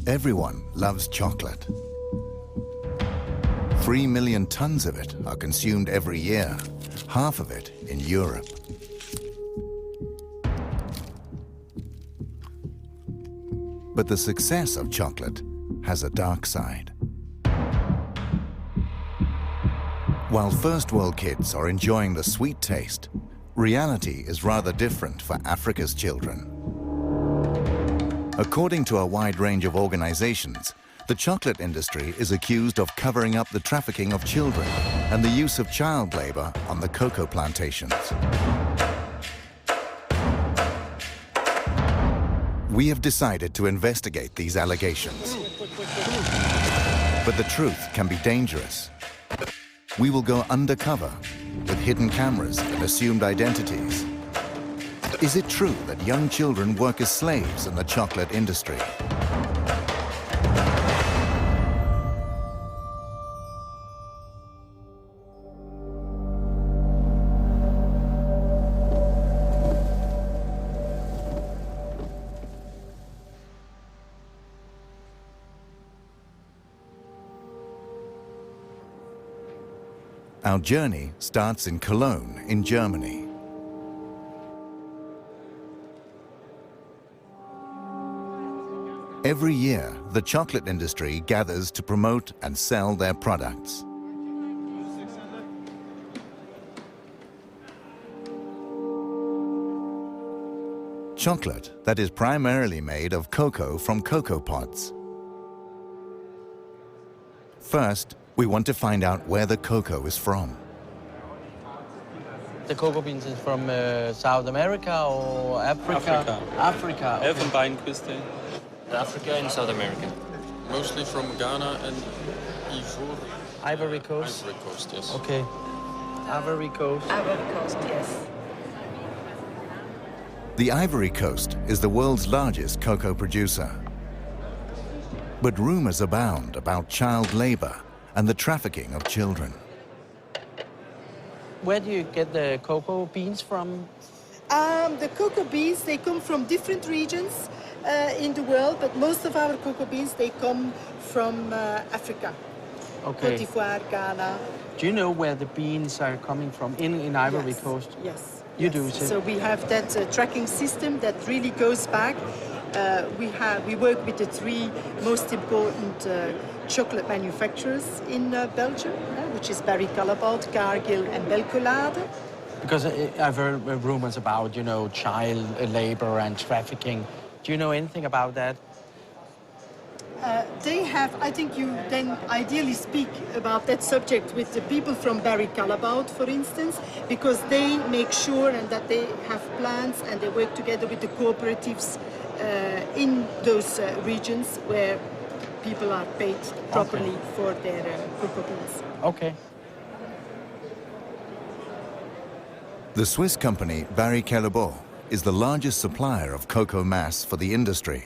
Everyone loves chocolate. 3 million tons of it are consumed every year, half of it in Europe. But the success of chocolate has a dark side. While first world kids are enjoying the sweet taste, reality is rather different for Africa's children. According to a wide range of organizations, the chocolate industry is accused of covering up the trafficking of children and the use of child labor on the cocoa plantations. We have decided to investigate these allegations. But the truth can be dangerous. We will go undercover with hidden cameras and assumed identities. Is it true that young children work as slaves in the chocolate industry? Our journey starts in Cologne, in Germany. Every year, the chocolate industry gathers to promote and sell their products. Chocolate that is primarily made of cocoa from cocoa pods. First, we want to find out where the cocoa is from. The cocoa beans is from South America or Africa? Africa. Okay. Elfenbeinküste. Africa and South America. Mostly from Ghana and Ivory Coast? Ivory Coast, yes. Okay. Ivory Coast. Ivory Coast, yes. The Ivory Coast is the world's largest cocoa producer. But rumors abound about child labor and the trafficking of children. Where do you get the cocoa beans from? The cocoa beans, they come from different regions in the world, but most of our cocoa beans, they come from Africa. Okay. Côte d'Ivoire, Ghana. Do you know where the beans are coming from in Ivory Yes. Coast? Yes. You yes. do, too? So we have that tracking system that really goes back. We work with the 3 most important chocolate manufacturers in Belgium, which is Barry Callebaut, Cargill, and Belcolade. Because I've heard rumors about, you know, child labor and trafficking. Do you know anything about that? They have, I think you then ideally speak about that subject with the people from Barry Callebaut, for instance, because they make sure and that they have plans and they work together with the cooperatives in those regions where people are paid properly for their cocoa beans. Okay. The Swiss company Barry Callebaut is the largest supplier of cocoa mass for the industry.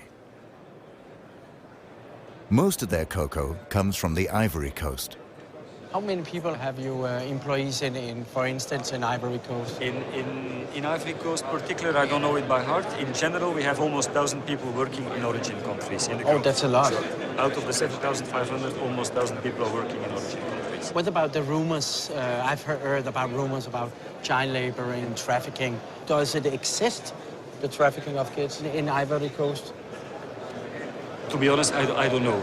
Most of their cocoa comes from the Ivory Coast. How many people have you employees in, for instance, in Ivory Coast? In Ivory Coast particular, I don't know it by heart. In general, we have almost 1,000 people working in origin countries. In the Oh, that's a lot. So out of the 7,500, almost 1,000 people are working in origin countries. What about the rumors? I've heard about rumors about child labor and trafficking. Does it exist, the trafficking of kids in Ivory Coast? To be honest, I don't know.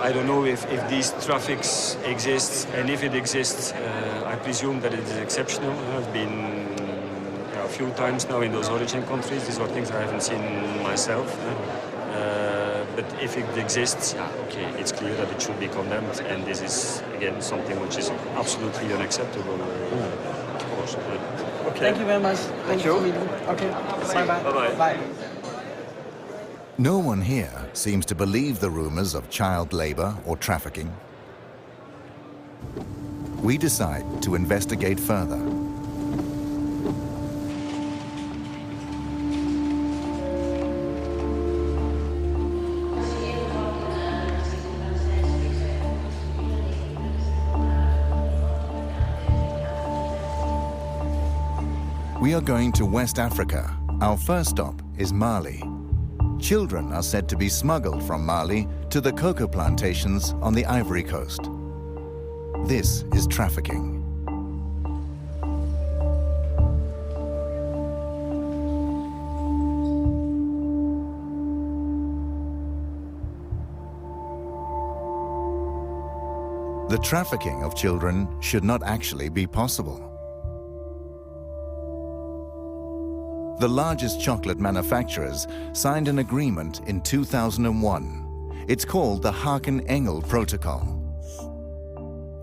I don't know if these traffics exist, and if it exists, I presume that it is exceptional. I've been a few times now in those origin countries. These are things I haven't seen myself. But if it exists, yeah, okay, it's clear that it should be condemned, and this is, again, something which is absolutely unacceptable. Of course. Okay. Thank you very much. Thank you. Okay. Bye-bye. Bye-bye. Bye. No one here seems to believe the rumors of child labor or trafficking. We decide to investigate further. We are going to West Africa. Our first stop is Mali. children are said to be smuggled from Mali to the cocoa plantations on the Ivory Coast. This is trafficking. The trafficking of children should not actually be possible. The largest chocolate manufacturers signed an agreement in 2001. It's called the Haken-Engel Protocol.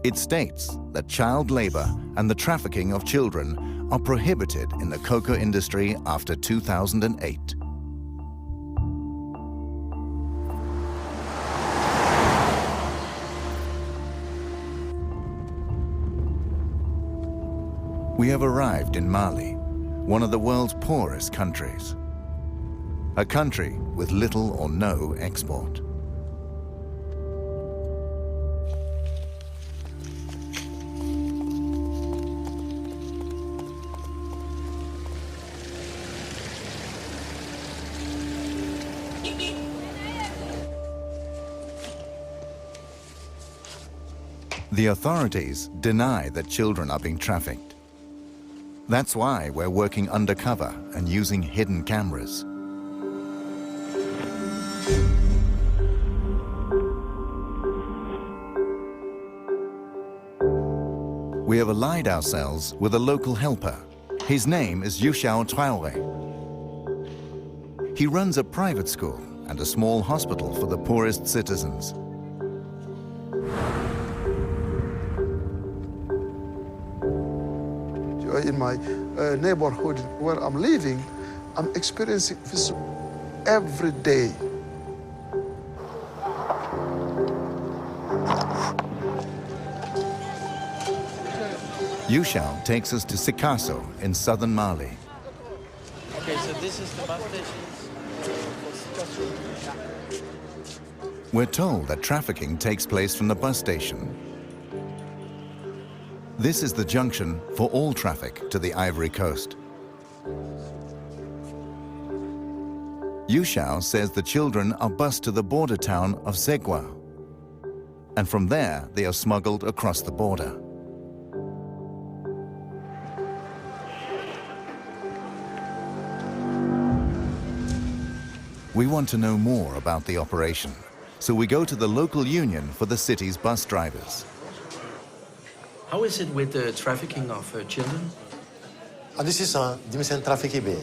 It states that child labor and the trafficking of children are prohibited in the cocoa industry after 2008. We have arrived in Mali, one of the world's poorest countries. A country with little or no export. The authorities deny that children are being trafficked. That's why we're working undercover and using hidden cameras. We have allied ourselves with a local helper. His name is Yushao Traore. He runs a private school and a small hospital for the poorest citizens. In my neighborhood where I'm living, I'm experiencing this every day. Yushao takes us to Sikasso in southern Mali. Okay, so this is the bus station. We're told that trafficking takes place from the bus station. This is the junction for all traffic to the Ivory Coast. Yushao says the children are bused to the border town of Segwa, and from there they are smuggled across the border. We want to know more about the operation, so we go to the local union for the city's bus drivers. How is it with the trafficking of children? This is a dimension trafficking.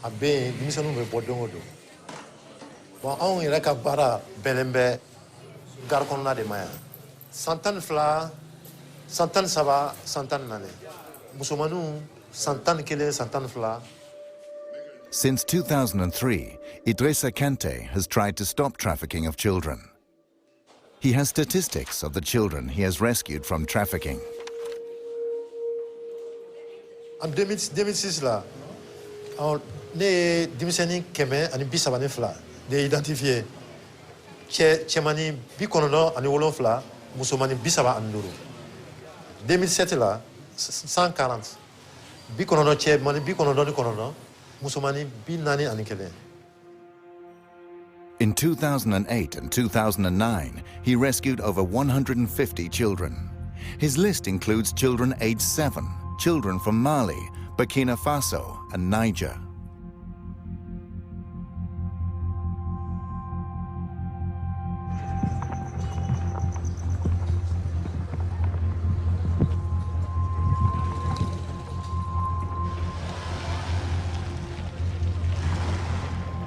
A be dimension of Bodongo. But only like a bara belembe garcona de Maya. Santan Fla, Santan Saba, Santan Nane. Musumanu, Santan Kile, Santan Fla. Since 2003, Idrissa Kante has tried to stop trafficking of children. He has statistics of the children he has rescued from trafficking. En 2006 là, les dimensions keme ani bisabane fla, de identifier chemani bikonono ani wolofla, musomani bisaba anduru. 2007 là, 140. Bikonono chemani bikonono ni konono, musomani binani ani kele. In 2008 and 2009, he rescued over 150 children. His list includes children aged 7, children from Mali, Burkina Faso, and Niger.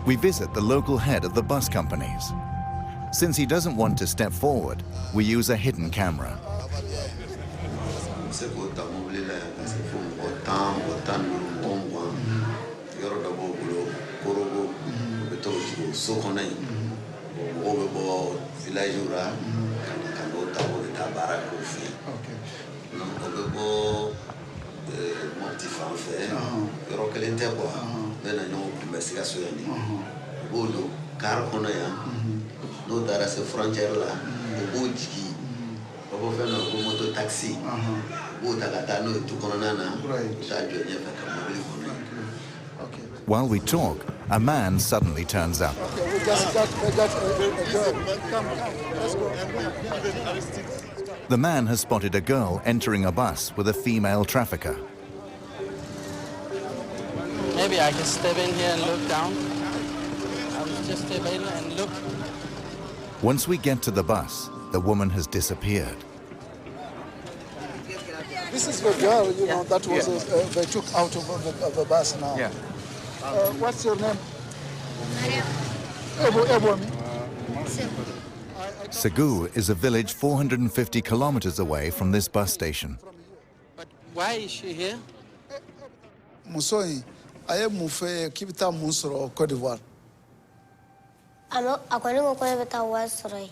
We visit the local head of the bus companies. Since he doesn't want to step forward, we use a hidden camera. While we talk, a man suddenly turns up. Okay, we got a girl. Come, let's go. The man has spotted a girl entering a bus with a female trafficker. Maybe I can step in here and look down. I'll just step in and look. Once we get to the bus, the woman has disappeared. This is the girl, you know, that was they took out of the bus now. Yeah. What's your name? Segu is a village 450 kilometers away from this bus station. But why is she here? Musoi, I am Mufe, Kibita Musoro, Cote d'Ivoire. According to Kibita was right.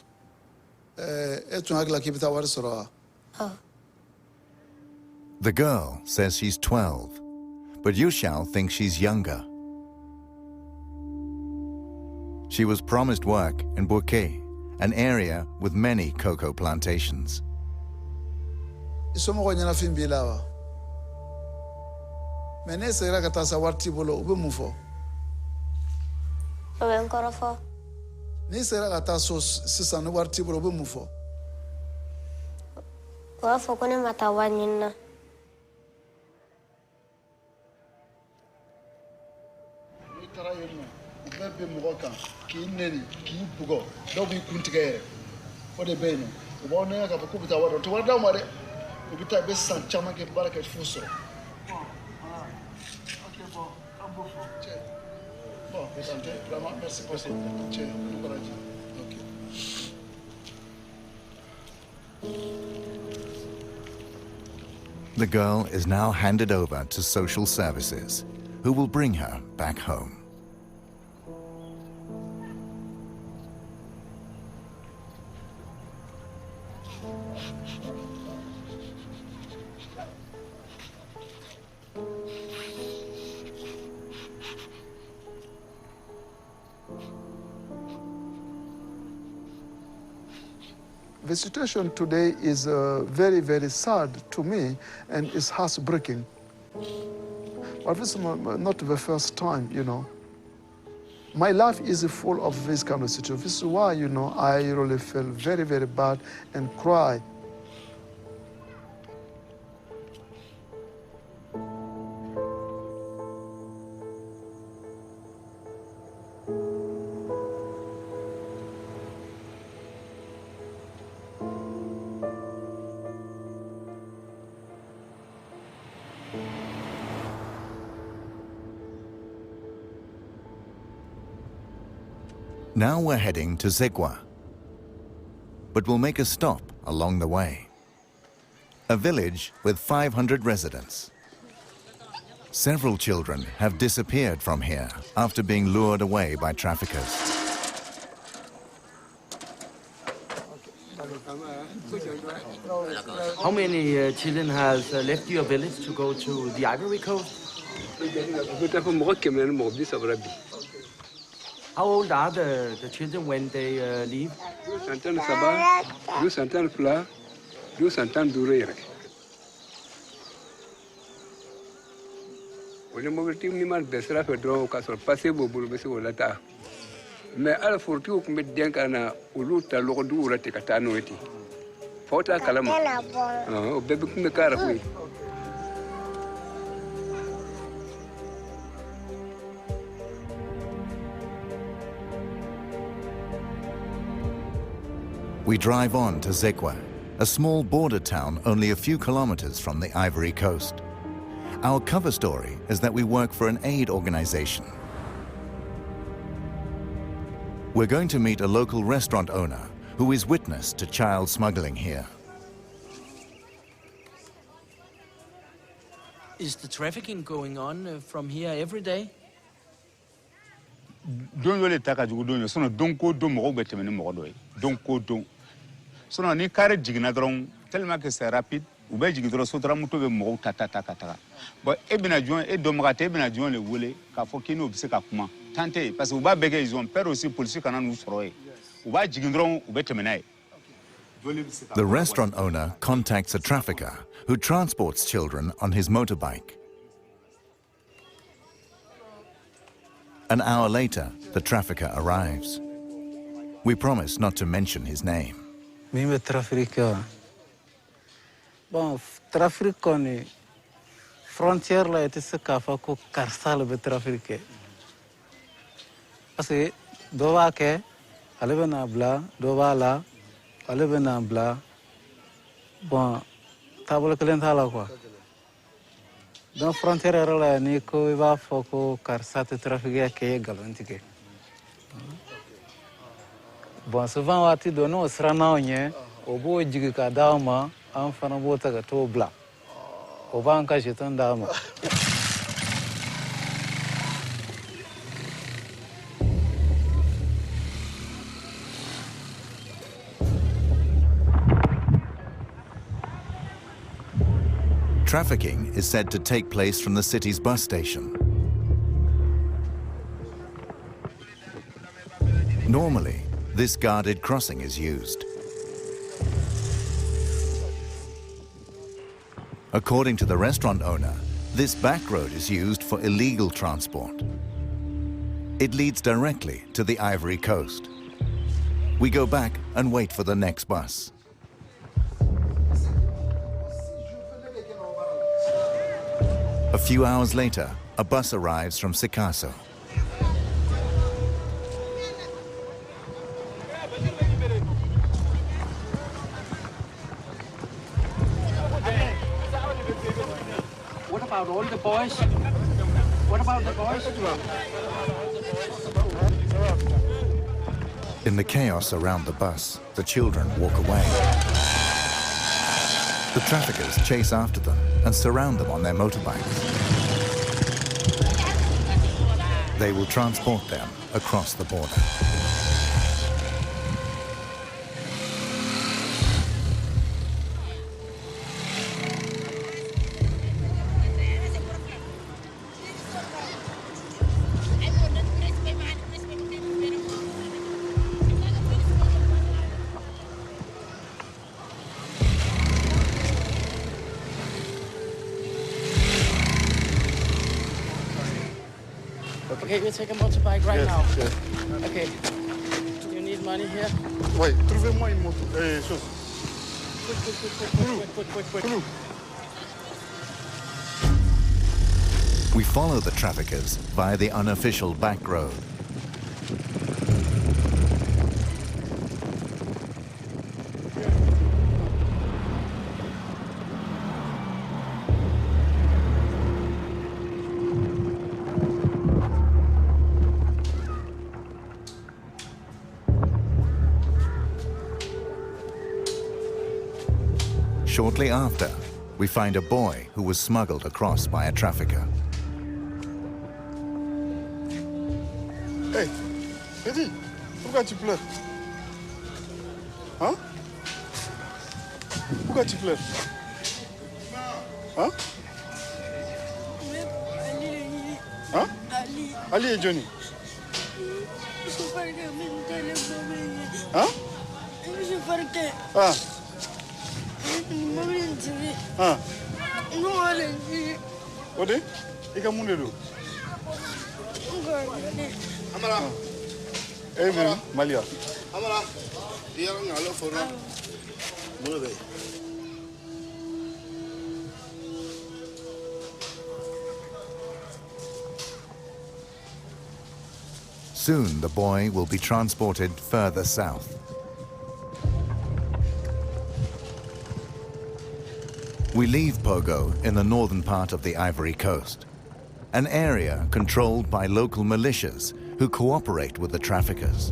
Etunagla Kibita Warsoro. The girl says she's 12, but Yushao thinks she's younger. She was promised work in Bouquet, an area with many cocoa plantations. Isomo nyana fimbilawa. Menese ira katasa warti bolo ube mufo. Ube nkorofo. Ni sera kataso sisa no warti bolo ube mufo. Wa fokone matawanyina. Tara yema. Ubebe mugoka. Ki neni, ki bugo. Dobi kuntigere. Ode beno. Ubone ka bakubita wado. To wada mare. Ubita be san chama ke baraka fuso. The girl is now handed over to social services, who will bring her back home. The situation today is very, very sad to me, and it's heartbreaking. But this is not the first time, you know. My life is full of this kind of situation. This is why, you know, I really feel very, very bad and cry. Now we're heading to Zegwa, but we'll make a stop along the way. A village with 500 residents. Several children have disappeared from here after being lured away by traffickers. How many children have left your village to go to the Ivory Coast? How old are the children when they leave? We drive on to Zegwa, a small border town only a few kilometers from the Ivory Coast. Our cover story is that we work for an aid organization. We're going to meet a local restaurant owner who is witness to child smuggling here. Is the trafficking going on from here every day? Don yole taka jugu don sono don ko don mo be temene mo do don ko don sono ni kare jigina dron tellement que c'est rapide ou be jigi dron so dra muto be mo tata bon e bina joint e do magate bina joint le wole ka fo kino bi se ka kuma tante parce que ou ba bege ils ont peur aussi police kana nous soroy ou ba jigi dron ou be temene. The restaurant owner contacts a trafficker who transports children on his motorbike. An hour later, the trafficker arrives. We promise not to mention his name. Mime trafficker. Bon, trafficker ni frontière la ete se kafa ko karsal be trafficker. Parce que dowa ke alebe na bla, dowa la alebe na bla. Bon, table kelen thala quoi. Dans frontière la ni ko va foko karsate trafficker ke galantike. Bon, souvent wati dono srana onye obo jigi ka dama an fana bota ga to bla. Oba an kashe tan dama. Trafficking is said to take place from the city's bus station. Normally, this guarded crossing is used. According to the restaurant owner, this back road is used for illegal transport. It leads directly to the Ivory Coast. We go back and wait for the next bus. A few hours later, a bus arrives from Sikasso. What about all the boys? What about the boys? In the chaos around the bus, the children walk away. The traffickers chase after them and surround them on their motorbikes. They will transport them across the border. Okay, we'll take a motorbike right now. Yes. Okay. Do you need money here? Wait, trouvez-moi une moto. Chose. Quick. We follow the traffickers via the unofficial back road. Shortly after, we find a boy who was smuggled across by a trafficker. Hey, Eddie, pourquoi tu pleures? Hein? Pourquoi tu pleures? Hein? Hein? Ali et Johnny. Hein? Ah. Ah. Ode? Ika mundedo. Amala. Eh bien, Malia. Amala. Dia ngalo fora. Mulai. Soon the boy will be transported further south. We leave Pogo in the northern part of the Ivory Coast, an area controlled by local militias who cooperate with the traffickers.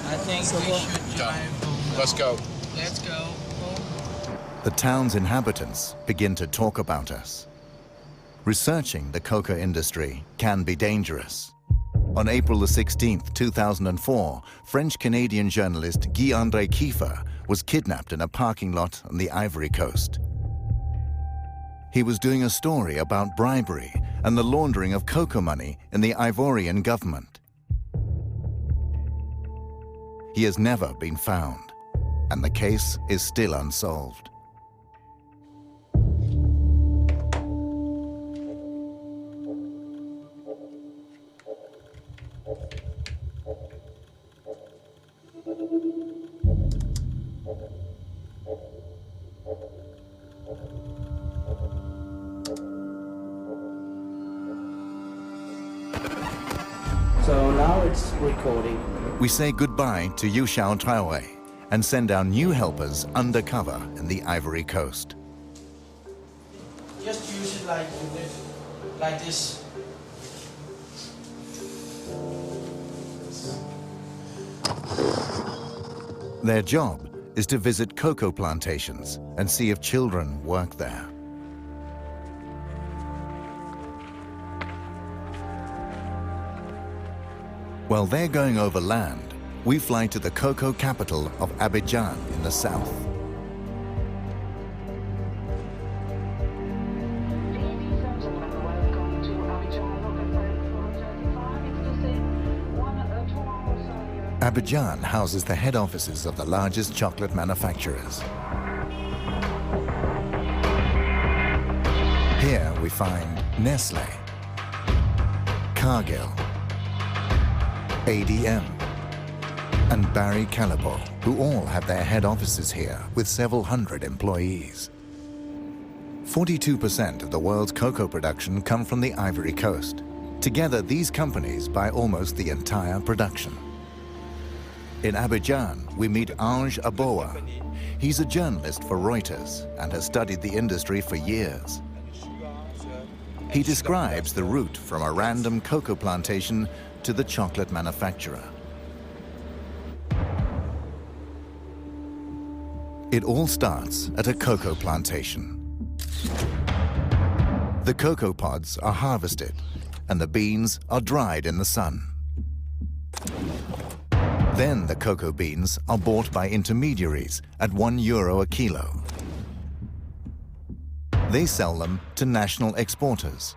I think we should drive. Let's go. Let's go. The town's inhabitants begin to talk about us. Researching the coca industry can be dangerous. On April the 16th, 2004, French-Canadian journalist Guy-André Kiefer was kidnapped in a parking lot on the Ivory Coast. He was doing a story about bribery and the laundering of cocoa money in the Ivorian government. He has never been found, and the case is still unsolved. So now it's recording. We say goodbye to Yu Xiao Traore and send our new helpers undercover in the Ivory Coast. Just use it like this. Their job is to visit cocoa plantations and see if children work there. While they're going over land, we fly to the cocoa capital of Abidjan in the south. Abidjan houses the head offices of the largest chocolate manufacturers. Here we find Nestle, Cargill, ADM, and Barry Callebaut, who all have their head offices here with several hundred employees. 42% of the world's cocoa production come from the Ivory Coast. Together, these companies buy almost the entire production. In Abidjan, we meet Ange Aboa. He's a journalist for Reuters and has studied the industry for years. He describes the route from a random cocoa plantation to the chocolate manufacturer. It all starts at a cocoa plantation. The cocoa pods are harvested and the beans are dried in the sun. Then the cocoa beans are bought by intermediaries at €1 a kilo. They sell them to national exporters.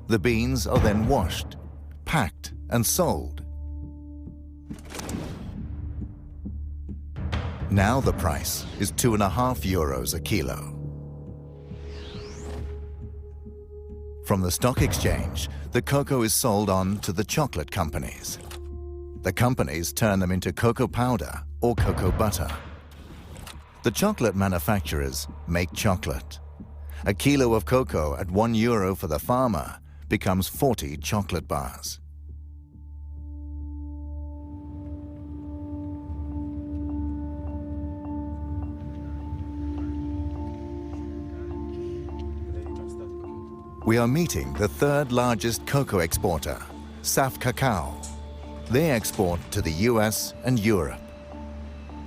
The beans are then washed, packed, and sold. Now the price is €2.50 a kilo. From the stock exchange, the cocoa is sold on to the chocolate companies. The companies turn them into cocoa powder or cocoa butter. The chocolate manufacturers make chocolate. A kilo of cocoa at €1 for the farmer becomes 40 chocolate bars. We are meeting the third largest cocoa exporter, Saf Cacao. They export to the US and Europe.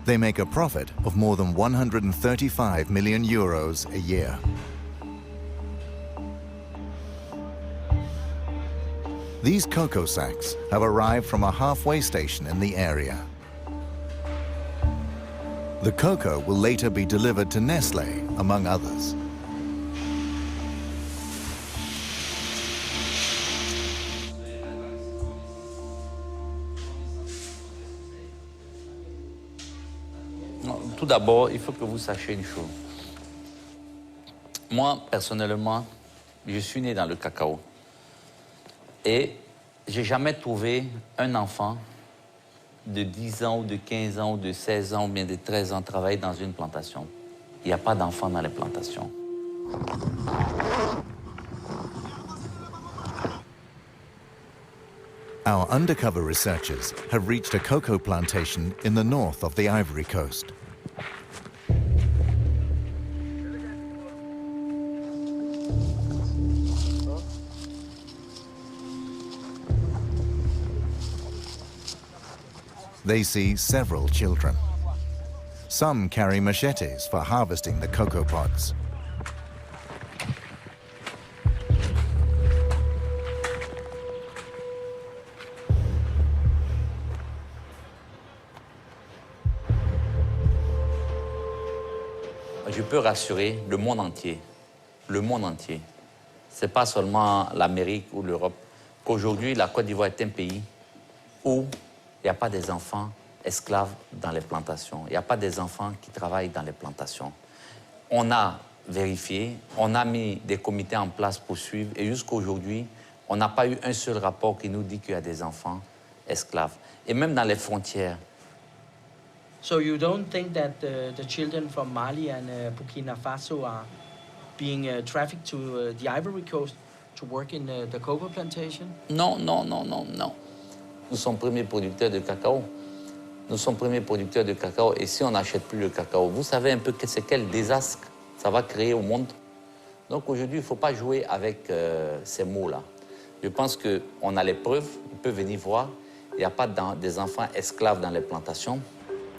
They make a profit of more than €135 million a year. These cocoa sacks have arrived from a halfway station in the area. The cocoa will later be delivered to Nestle, among others. Tout d'abord, il faut que vous sachiez une chose. Moi, personnellement, je suis né dans le cacao. Et j'ai jamais trouvé un enfant de 10 ans ou de 15 ans ou de 16 ans ou bien de 13 ans travailler dans une plantation. Il n'y a pas d'enfants dans les plantations. Our undercover researchers have reached a cocoa plantation in the north of the Ivory Coast. They see several children. Some carry machetes for harvesting the cocoa pods. Je peux rassurer le monde entier le monde entier. Ce n'est pas seulement l'Amérique ou l'Europe, qu'aujourd'hui, la Côte d'Ivoire est un pays où il n'y a pas des enfants esclaves dans les plantations. Il n'y a pas des enfants qui travaillent dans les plantations. On a vérifié, on a mis des comités en place pour suivre, et jusqu'à aujourd'hui, on n'a pas eu un seul rapport qui nous dit qu'il y a des enfants esclaves. Et même dans les frontières. So you don't think that the children from Mali and Burkina Faso are being trafficked to the Ivory Coast to work in the cocoa plantation? Non, non, non, non, non. Nous sommes premiers producteurs de cacao. Nous sommes premiers producteurs de cacao, et si on n'achète plus le cacao, vous savez un peu c'est quel désastre ça va créer au monde. Donc aujourd'hui, il ne faut pas jouer avec ces mots-là. Je pense qu'on a les preuves, on peut venir voir. Il n'y a pas des enfants esclaves dans les plantations.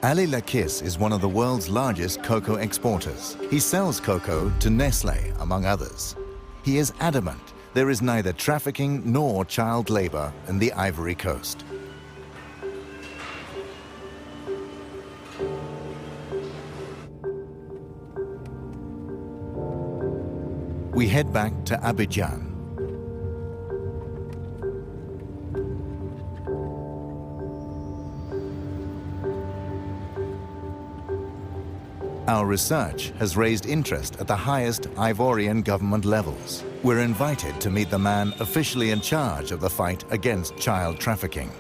Ali Lakis is one of the world's largest cocoa exporters. He sells cocoa to Nestele, among others. He is adamant there is neither trafficking nor child labor in the Ivory Coast. We head back to Abidjan. Our research has raised interest at the highest Ivorian government levels. We're invited to meet the man officially in charge of the fight against child trafficking.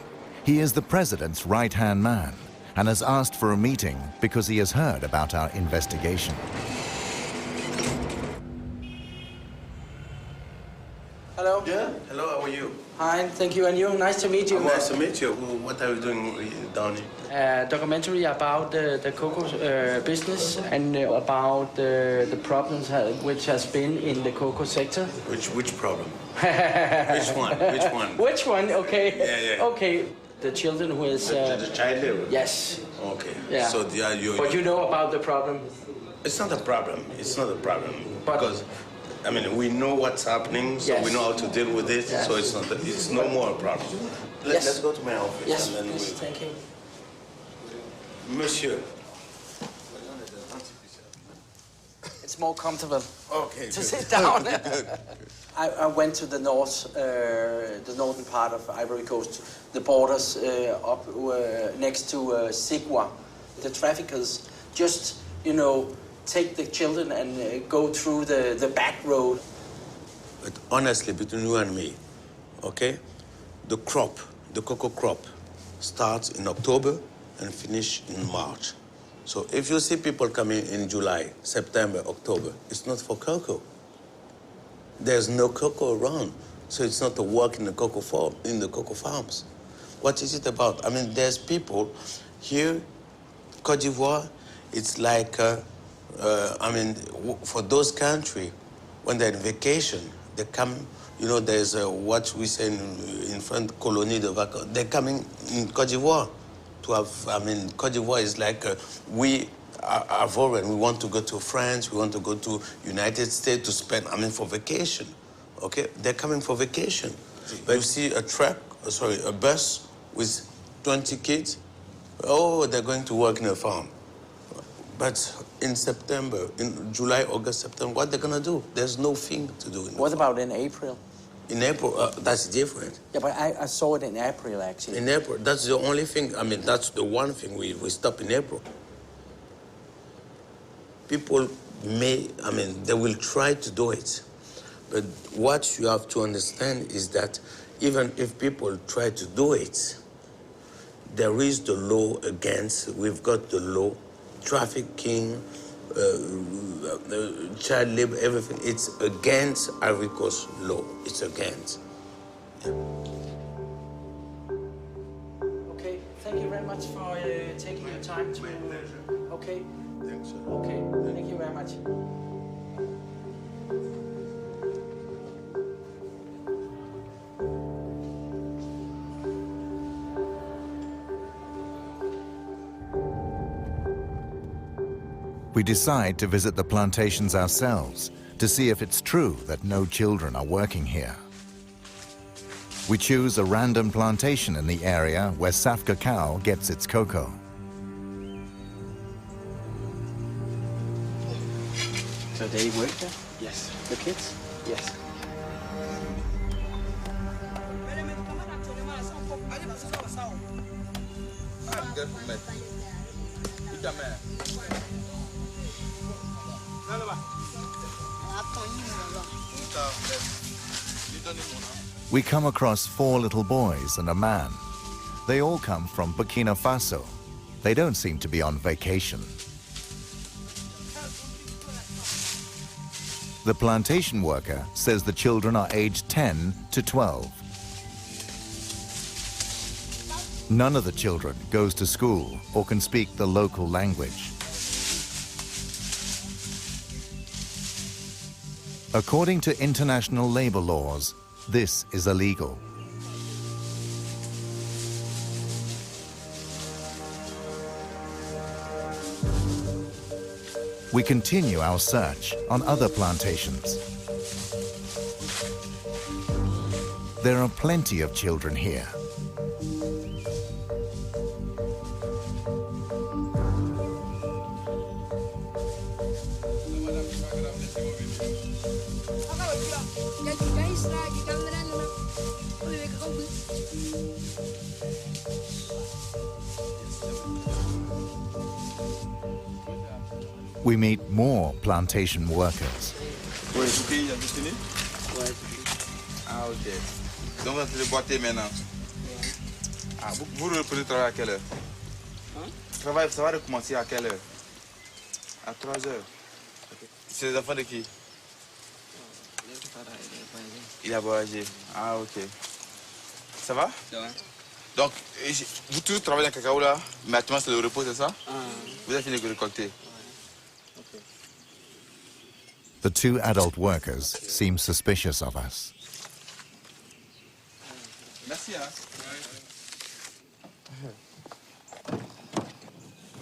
He is the president's right-hand man and has asked for a meeting because he has heard about our investigation. Hello. Yeah, hello, how are you? Hi, thank you, and you. Nice to meet you. Nice to meet you. What are you doing down here? Documentary about the cocoa business and about the problems which has been in the cocoa sector. Which problem? Which one? Which one? Which one? Okay. Yeah, yeah. Okay. The children who is... the child labor? Yes. Okay. Yeah. So But you know about the problem? It's not a problem. It's not a problem. Because, I mean, we know what's happening, so Yes. we know how to deal with it, Yes. so it's no more a problem. Yes. Let's go to my office. Yes, and then please. Thank you. Monsieur. It's more comfortable Okay, to good. sit down. Good. I went to the northern part of Ivory Coast, the borders up next to Sigua. The traffickers just, take the children and go through the back road. But honestly, between you and me, okay, the cocoa crop, starts in October and finish in March. So if you see people coming in July, September, October, it's not for cocoa. There's no cocoa around, so it's not to work in the cocoa farms. What is it about? I mean, there's people here, Côte d'Ivoire, it's like, for those countries, when they're on vacation, they come, there's what we say in French, colonie de vacances. They're coming in Côte d'Ivoire to have, Côte d'Ivoire is like, we are foreign. We want to go to France, we want to go to United States to spend, for vacation, okay? They're coming for vacation. But you see a bus with 20 kids, they're going to work in a farm. But in September, in July, August, September, what they're gonna do? There's no thing to do. What about in April? In April, that's different. Yeah, but I saw it in April, actually. In April, that's the only thing, that's the one thing we stop in April. People they will try to do it. But what you have to understand is that even if people try to do it, there is the law against, we've got the law, trafficking, child labor, everything. It's against Ivory Coast law. It's against. Yeah. Okay, thank you very much for taking your time to... My pleasure. Okay. Thanks, sir. Okay, thank you very much. We decide to visit the plantations ourselves to see if it's true that no children are working here. We choose a random plantation in the area where Saf Cacao gets its cocoa. So they work there? Yes. The kids? Yes. We come across 4 little boys and a man. They all come from Burkina Faso. They don't seem to be on vacation. The plantation worker says the children are aged 10 to 12. None of the children goes to school or can speak the local language. According to international labor laws, this is illegal. We continue our search on other plantations. There are plenty of children here. We meet more plantation workers. Oui, vous payez la destinée? Ouais. Ah, ok. Donc, vous êtes les boîtiers maintenant? Ah, vous reprenez travailler à quelle heure? Hein? Travail, ça va recommencer à quelle heure? À 3 heures. Okay. C'est les enfants de qui? Il a voyagé. Ah, ok. Ça va? Ça va. Donc, vous tous travaillez dans le cacao là, mais actuellement c'est le repos, c'est ça? Vous avez fini de récolter? The 2 adult workers seem suspicious of us. Merci, hein?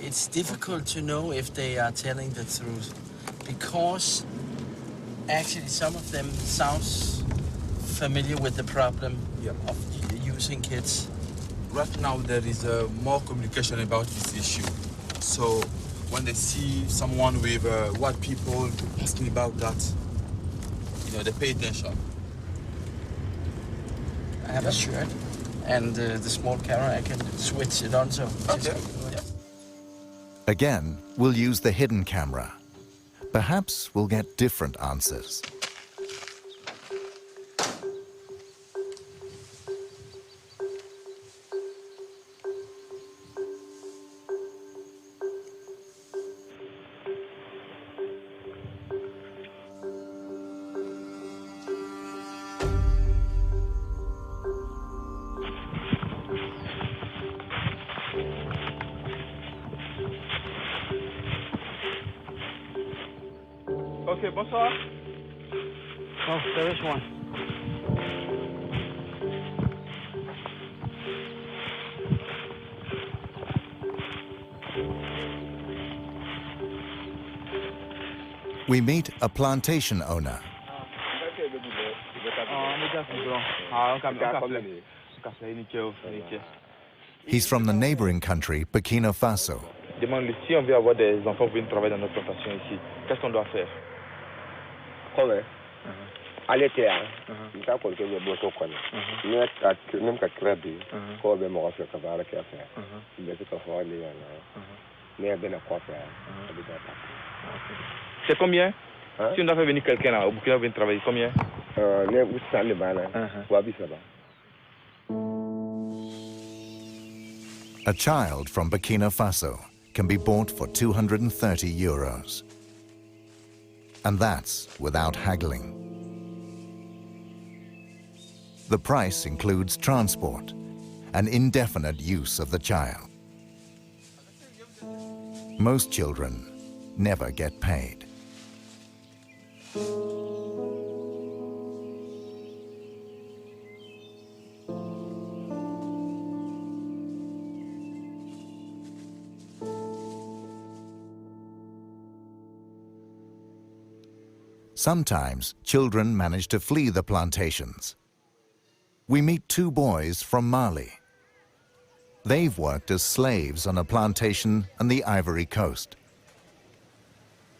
It's difficult to know if they are telling the truth because actually some of them sounds familiar with the problem of using kids. Right now there is more communication about this issue. So when they see someone with white people asking about that, you know, they pay attention. I have a shirt and the small camera, I can switch it on, so... Okay. Again, we'll use the hidden camera. Perhaps we'll get different answers. Ok, bonsoir. Oh, there is one. We meet a plantation owner. He's from the neighboring country, Burkina Faso. Demande si on veut avoir des enfants pour venir travailler dans notre plantation ici, qu'est-ce qu'on doit faire? Allez, il t'a compris le beau token. Même qu'à crédit, quand on me refait qu'à la café, il est tout à fait allé, mais bien à quoi faire. C'est combien? Si on doit faire venir quelqu'un là, au Burkina venir travailler, combien? Les Oussans, les balles, Wabi Saba. A child from Burkina Faso can be bought for €230. And that's without haggling. The price includes transport and indefinite use of the child. Most children never get paid. Sometimes children manage to flee the plantations. We meet 2 boys from Mali. They've worked as slaves on a plantation on the Ivory Coast.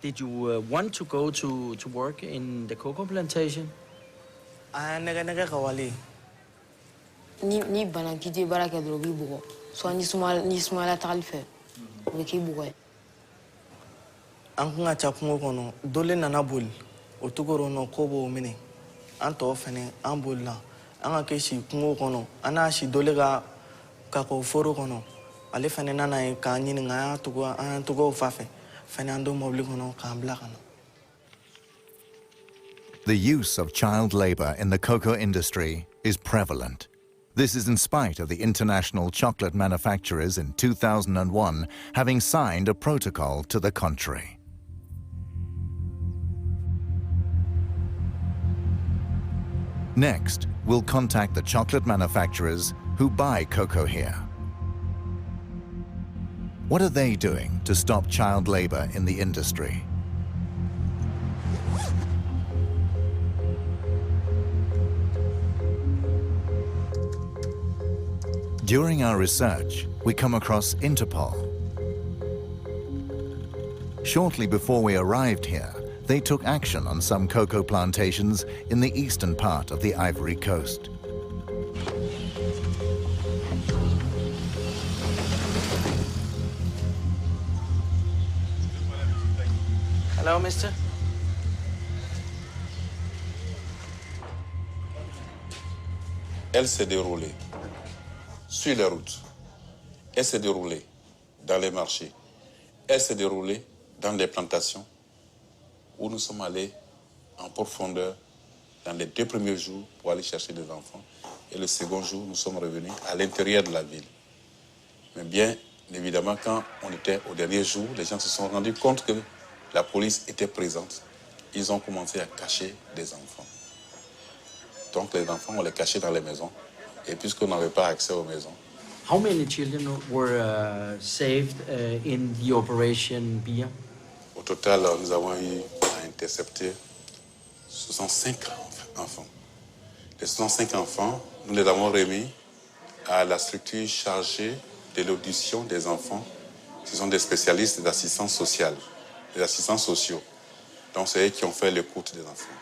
Did you want to go to work in the cocoa plantation? Ni bana kiti baraka drogi bugo. So ni smala talife. Wiki bugo. Ankunga chapungo kono dole nana bol. Otugoro no kobo mene. Anto fene ambola. Anga keshi kungo kono. Ana shi dole ga kako foro kono. Ale fene nana e kanyi nga tugo fafe. Fene ando mobli kono kambla kono. The use of child labor in the cocoa industry is prevalent. This is in spite of the international chocolate manufacturers in 2001 having signed a protocol to the contrary. Next, we'll contact the chocolate manufacturers who buy cocoa here. What are they doing to stop child labor in the industry? During our research, we come across Interpol. Shortly before we arrived here, they took action on some cocoa plantations in the eastern part of the Ivory Coast. Hello, mister. Elle s'est déroulée sur les routes. Elle s'est déroulée dans les marchés. Elle s'est déroulée dans les plantations où nous sommes allés en profondeur dans les 2 premiers jours pour aller chercher des enfants. Et le second jour, nous sommes revenus à l'intérieur de la ville. Mais bien évidemment, quand on était au dernier jour, les gens se sont rendus compte que la police était présente. Ils ont commencé à cacher des enfants. Donc les enfants, on les cachait dans les maisons. Et puisqu'on n'avait pas accès aux maisons. How many children were saved in the operation Bia? Au total, nous avons eu à intercepter 65 enfants. Les 65 enfants, nous les avons remis à la structure chargée de l'audition des enfants. Ce sont des spécialistes d'assistance sociale, des assistants sociaux. Donc c'est eux qui ont fait l'écoute des enfants.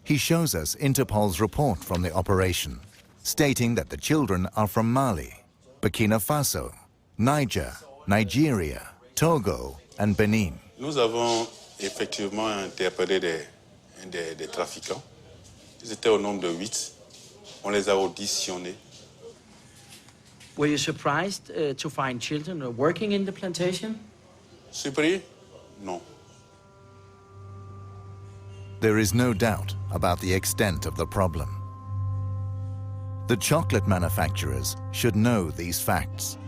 He shows us Interpol's report from the operation, stating that the children are from Mali, Burkina Faso, Niger, Nigeria, Togo, and Benin. Nous avons effectivement interpellé des trafiquants. Ils étaient au nombre de 8. On les a auditionnés. Were you surprised to find children working in the plantation? Surpris? Non. There is no doubt about the extent of the problem. The chocolate manufacturers should know these facts,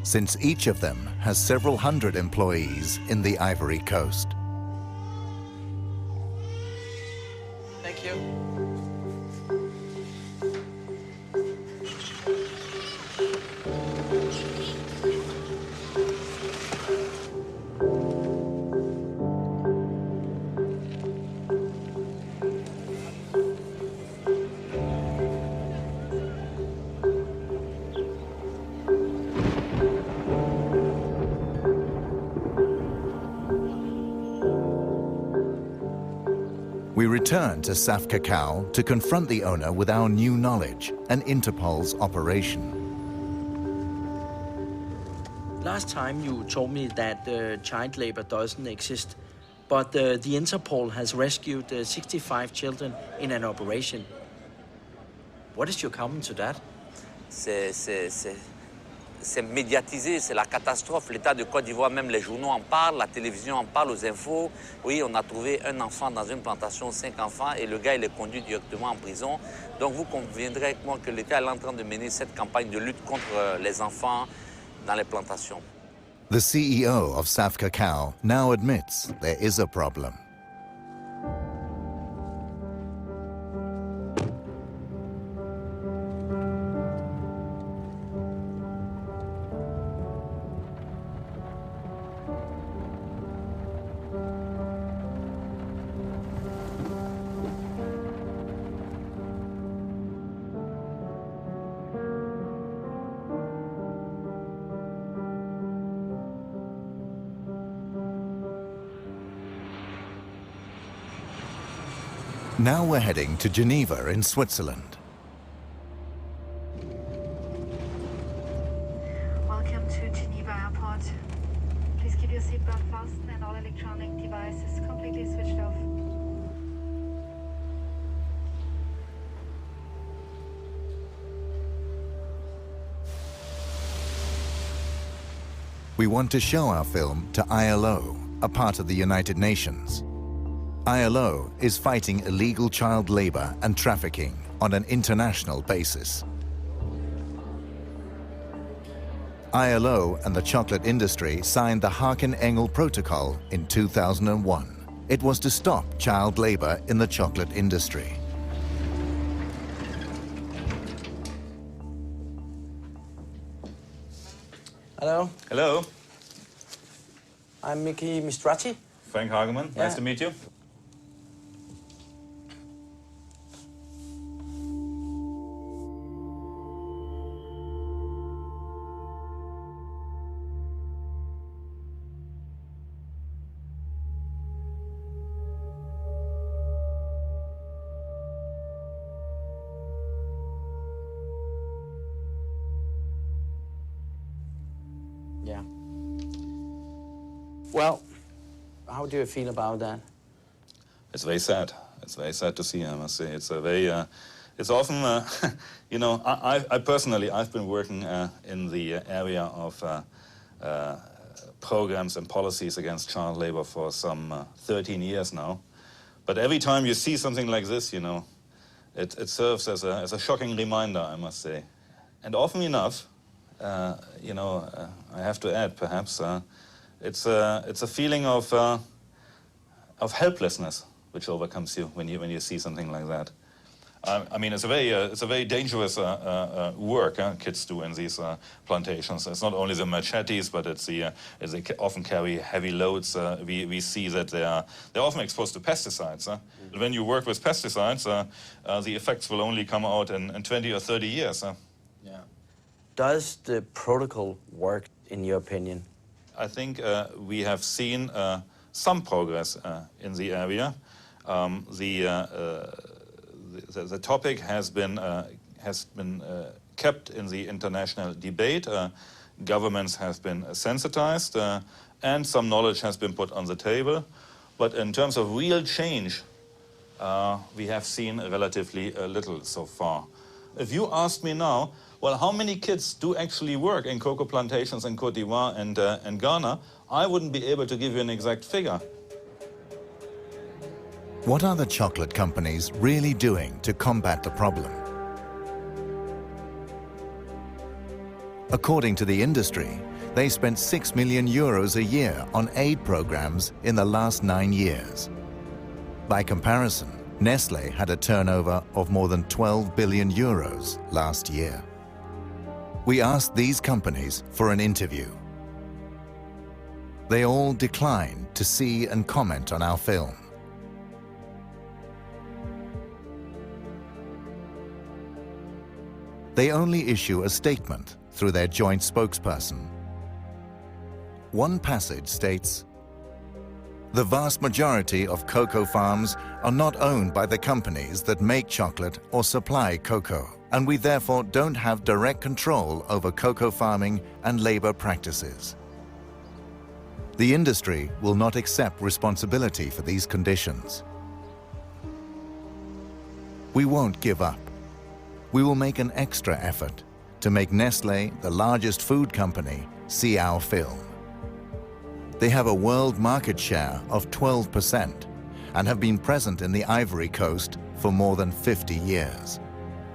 since each of them has several hundred employees in the Ivory Coast. Thank you. We return to Saf Cacao to confront the owner with our new knowledge and Interpol's operation. Last time you told me that child labor doesn't exist, but the Interpol has rescued 65 children in an operation. What is your comment to that? C'est médiatisé, c'est la catastrophe. L'État de Côte d'Ivoire, même les journaux en parlent, la télévision en parle, aux infos. Oui, on a trouvé un enfant dans une plantation, 5 enfants, et le gars, il est conduit directement en prison. Donc vous conviendrez avec moi que l'État est en train de mener cette campagne de lutte contre les enfants dans les plantations. The CEO of Saf Cacao now admits there is a problem. Now we're heading to Geneva in Switzerland. Welcome to Geneva Airport. Please keep your seatbelt fastened and all electronic devices completely switched off. We want to show our film to ILO, a part of the United Nations. ILO is fighting illegal child labor and trafficking on an international basis. ILO and the chocolate industry signed the Haken-Engel Protocol in 2001. It was to stop child labor in the chocolate industry. Hello. Hello. I'm Mickey Mistracci. Frank Hageman. Yeah. Nice to meet you. Yeah. Well, how do you feel about that? It's very sad. It's very sad to see, I must say. It's a very, it's often, you know, I personally, I've been working in the area of programs and policies against child labor for some 13 years now. But every time you see something like this, you know, it serves as a shocking reminder, I must say. And often enough, you know, I have to add, perhaps, it's a feeling of helplessness which overcomes you when you see something like that. I mean, it's a very dangerous work kids do in these plantations. It's not only the machetes, but they often carry heavy loads. We see that they're often exposed to pesticides. When you work with pesticides, the effects will only come out in 20 or 30 years. Yeah. Does the protocol work, in your opinion? I think we have seen some progress in the area. The topic has been kept in the international debate. Governments have been sensitized, and some knowledge has been put on the table. But in terms of real change, we have seen relatively little so far. If you ask me now, well, how many kids do actually work in cocoa plantations in Côte d'Ivoire and Ghana, I wouldn't be able to give you an exact figure. What are the chocolate companies really doing to combat the problem? According to the industry, they spent €6 million a year on aid programs in the last 9 years. By comparison, Nestle had a turnover of more than €12 billion last year. We asked these companies for an interview. They all declined to see and comment on our film. They only issue a statement through their joint spokesperson. One passage states, "The vast majority of cocoa farms are not owned by the companies that make chocolate or supply cocoa, and we therefore don't have direct control over cocoa farming and labor practices. The industry will not accept responsibility for these conditions. We won't give up. We will make an extra effort to make Nestle, the largest food company, see our film. They have a world market share of 12% and have been present in the Ivory Coast for more than 50 years.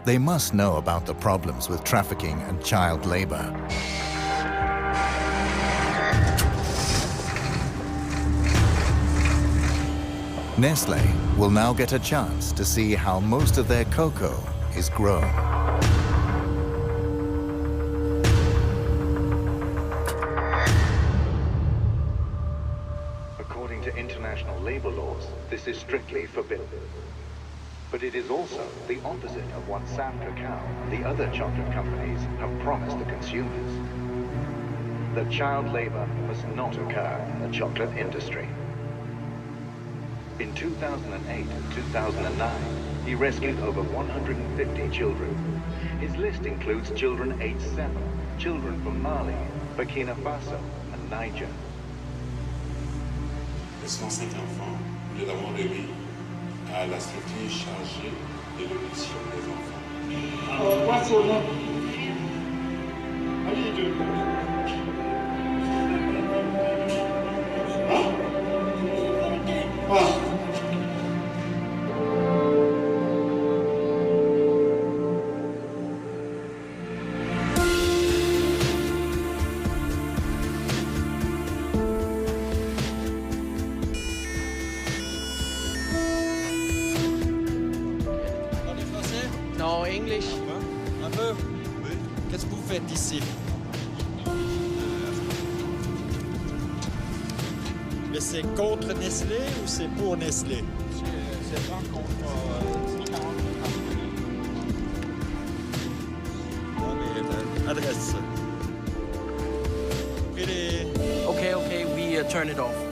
They must know about the problems with trafficking and child labor." Nestle will now get a chance to see how most of their cocoa is grown. According to international labor laws, this is strictly forbidden. But it is also the opposite of what Sam Cacao and the other chocolate companies have promised the consumers. That child labor must not occur in the chocolate industry. In 2008 and 2009, he rescued over 150 children. His list includes children aged 7, children from Mali, Burkina Faso, and Niger. Les 105 enfants, nous les avons remis à la structure chargée de l'audition des enfants. Alors, quoi son nom? Allez, Non, English. Un peu? Oui. Qu'est-ce que vous faites ici? Mais c'est contre Nestlé ou c'est pour Nestlé? C'est pas contre... Non, mais l'adresse. Okay, we turn it off.